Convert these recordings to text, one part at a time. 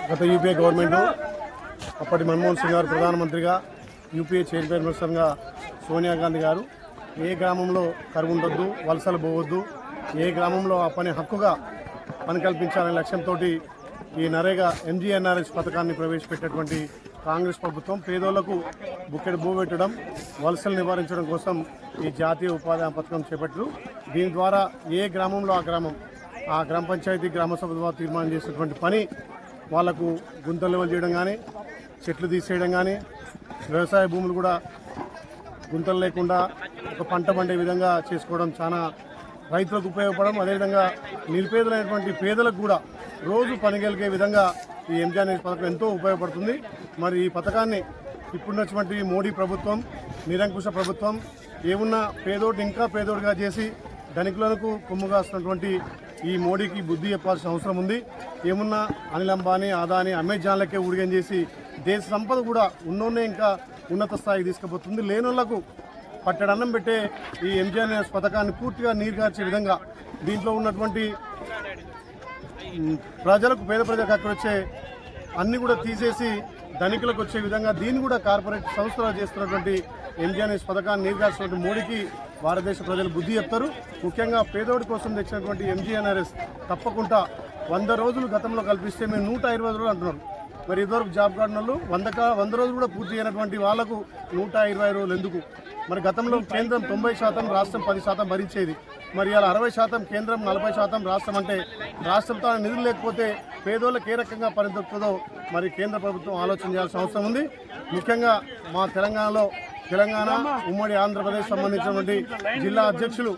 గత UPA government అప్పటి మన్మోహన్ సింగ్ గారు ప్రధానమంత్రిగా యూపీఏ చైర్పర్సన్గా సోనియా గాంధీ గారు ఏ గ్రామంలో కరువు ఉండొద్దు, వలసలు పోవద్దు, ఏ గ్రామంలో ఆ పని హక్కుగా పని కల్పించాలనే లక్ష్యంతో ఈ నరేగా ఎంజీఎన్ఆర్ఎస్ పథకాన్ని ప్రవేశపెట్టినటువంటి కాంగ్రెస్ ప్రభుత్వం పేదోళ్లకు బుక్కెడు భూ పెట్టడం, వలసలు నివారించడం కోసం ఈ జాతీయ ఉపాధి పథకం చేపట్టారు. దీని ద్వారా ఏ గ్రామంలో ఆ గ్రామ పంచాయతీ గ్రామ సభ ద్వారా తీర్మానం చేసినటువంటి పని వాళ్లకు గుంతలు లెవెల్ చేయడం కానీ, చెట్లు తీసేయడం కానీ, వ్యవసాయ భూములు కూడా గుంతలు లేకుండా ఒక పంట పండే విధంగా చేసుకోవడం చాలా రైతులకు ఉపయోగపడడం, అదేవిధంగా నిరుపేదలైనటువంటి పేదలకు కూడా రోజు పనిగలిగే విధంగా ఈ ఎంజీఎన్ఆర్ఎస్ పథకం ఎంతో ఉపయోగపడుతుంది. మరి ఈ పథకాన్ని ఇప్పుడున్నటువంటి మోడీ ప్రభుత్వం, నిరంకుశ ప్రభుత్వం ఏమున్నా పేదోడిని ఇంకా పేదోడిగా చేసి ధనికులకు కొమ్ముగాస్తున్నటువంటి ఈ మోడీకి బుద్ధి చెప్పాల్సిన అవసరం ఉంది. ఏమున్నా అనిల్ అంబానీ, అదానీ, అమెజాన్లకే ఊడిగం చేసి దేశ సంపద కూడా ఉన్నోన్నే ఇంకా ఉన్నత స్థాయికి తీసుకుపోతుంది. లేనోళ్లకు పట్టడన్నం పెట్టే ఈ ఎంజీఎన్ఆర్ఎస్ పథకాన్ని పూర్తిగా నీరుగార్చే విధంగా దీంట్లో ఉన్నటువంటి పేద ప్రజలకు అక్కడ వచ్చే అన్ని కూడా తీసేసి ధనికులకు వచ్చే విధంగా దీన్ని కూడా కార్పొరేట్ సంస్థలు చేస్తున్నటువంటి ఎంజీఎన్ఆర్ఎస్ పథకాన్ని నీరుగార్చినటువంటి మోడీకి భారతదేశ ప్రజలు బుద్ధి చెప్తారు. ముఖ్యంగా పేదోడి కోసం తెచ్చినటువంటి ఎంజీఎన్ఆర్ఎస్ తప్పకుండా 100 రోజులు గతంలో కల్పిస్తే మేము 120 రోజులు అంటున్నారు. మరి ఇదివరకు జాబ్ కార్డు వాళ్ళు 100 రోజులు కూడా పూర్తి అయినటువంటి వాళ్లకు 120 రోజులు ఎందుకు? మరి గతంలో కేంద్రం 90%, రాష్ట్రం 10% భరించేది. మరి ఇలా 60% కేంద్రం, 40% రాష్ట్రం అంటే రాష్ట్రంతో నిధులు లేకపోతే పేదోళ్ళకి ఏ రకంగా పరిదొక్కుతుందో మరి కేంద్ర ప్రభుత్వం ఆలోచన చేయాల్సిన అవసరం ఉంది. ముఖ్యంగా మా తెలంగాణ ఉమ్మడి ఆంధ్రప్రదేశ్ సంబంధించినటువంటి జిల్లా అధ్యక్షులు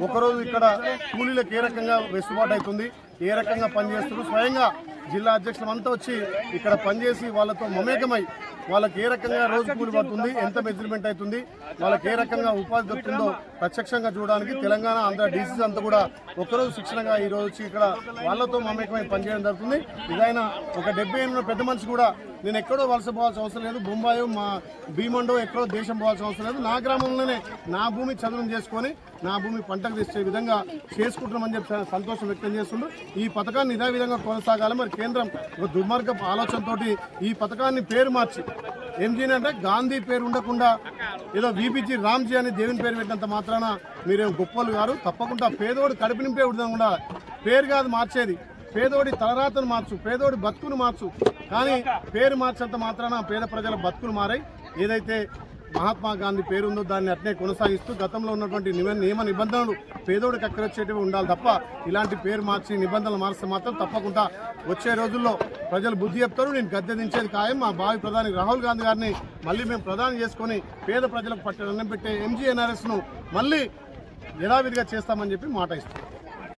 ఒకరోజు ఇక్కడ కూలీలకు ఏ రకంగా వెసులుబాటు అవుతుంది, ఏ రకంగా పనిచేస్తున్నారు, స్వయంగా జిల్లా అధ్యక్షులంతా వచ్చి ఇక్కడ పనిచేసి వాళ్ళతో మమేకమై వాళ్ళకి ఏ రకంగా రోజు కూలి పడుతుంది, ఎంత మెజర్మెంట్ అవుతుంది, వాళ్ళకి ఏ రకంగా ఉపాధి దొరుకుతుందో ప్రత్యక్షంగా చూడడానికి తెలంగాణ ఆంధ్ర డీసీస్ అంతా కూడా ఒకరోజు శిక్షణగా ఈరోజు వచ్చి ఇక్కడ వాళ్ళతో మమేకమై పనిచేయడం జరుగుతుంది. ఇదైనా ఒక 70 ఏళ్ళ పెద్ద మనిషి కూడా నేను ఎక్కడో వలస పోవాల్సిన అవసరం లేదు, బొంబాయో మా భీమండో ఎక్కడో దేశం పోవాల్సిన అవసరం లేదు, నా గ్రామంలోనే నా భూమి చదును చేసుకొని నా భూమి పంటకు తెచ్చే విధంగా చేసుకుంటున్నామని చెప్పి సంతోషం వ్యక్తం చేస్తుండ్రు. ఈ పథకాన్ని ఇదే విధంగా కొనసాగాలి. మరి కేంద్రం ఒక దుర్మార్గపు ఆలోచనతో ఈ పథకాన్ని పేరు మార్చి ఎంజీని అంటే గాంధీ పేరు ఉండకుండా ఏదో వీపీజీ రామ్జీ అని దేవుని పేరు పెట్టినంత మాత్రాన మీరేం గొప్పలు గారు. తప్పకుండా పేదోడు కడుపు నింపే విధంగా పేరు కాదు మార్చేది, పేదోడి తలరాతను మార్చు, పేదోడి బతుకును మార్చు. కానీ పేరు మార్చేంత మాత్రాన పేద ప్రజల బతుకులు మారాయి. ఏదైతే మహాత్మా గాంధీ పేరుందో దాన్ని అట్నే కొనసాగిస్తూ గతంలో ఉన్నటువంటి నియమ నిబంధనలు పేదోడికి అక్కరొచ్చేటివి ఉండాలి తప్ప ఇలాంటి పేరు మార్చి నిబంధనలు మారిస్తే మాత్రం తప్పకుండా వచ్చే రోజుల్లో ప్రజలు బుద్ధి చెప్తారు. నేను గద్దె దించేది ఖాయం. మా భావి ప్రధాని రాహుల్ గాంధీ గారిని మళ్ళీ మేము ప్రధాని చేసుకొని పేద ప్రజలకు పట్టె అన్నం పెట్టే ఎంజీఎన్ఆర్ఎస్ను మళ్ళీ యథావిధిగా చేస్తామని చెప్పి మాట ఇస్తున్నాం.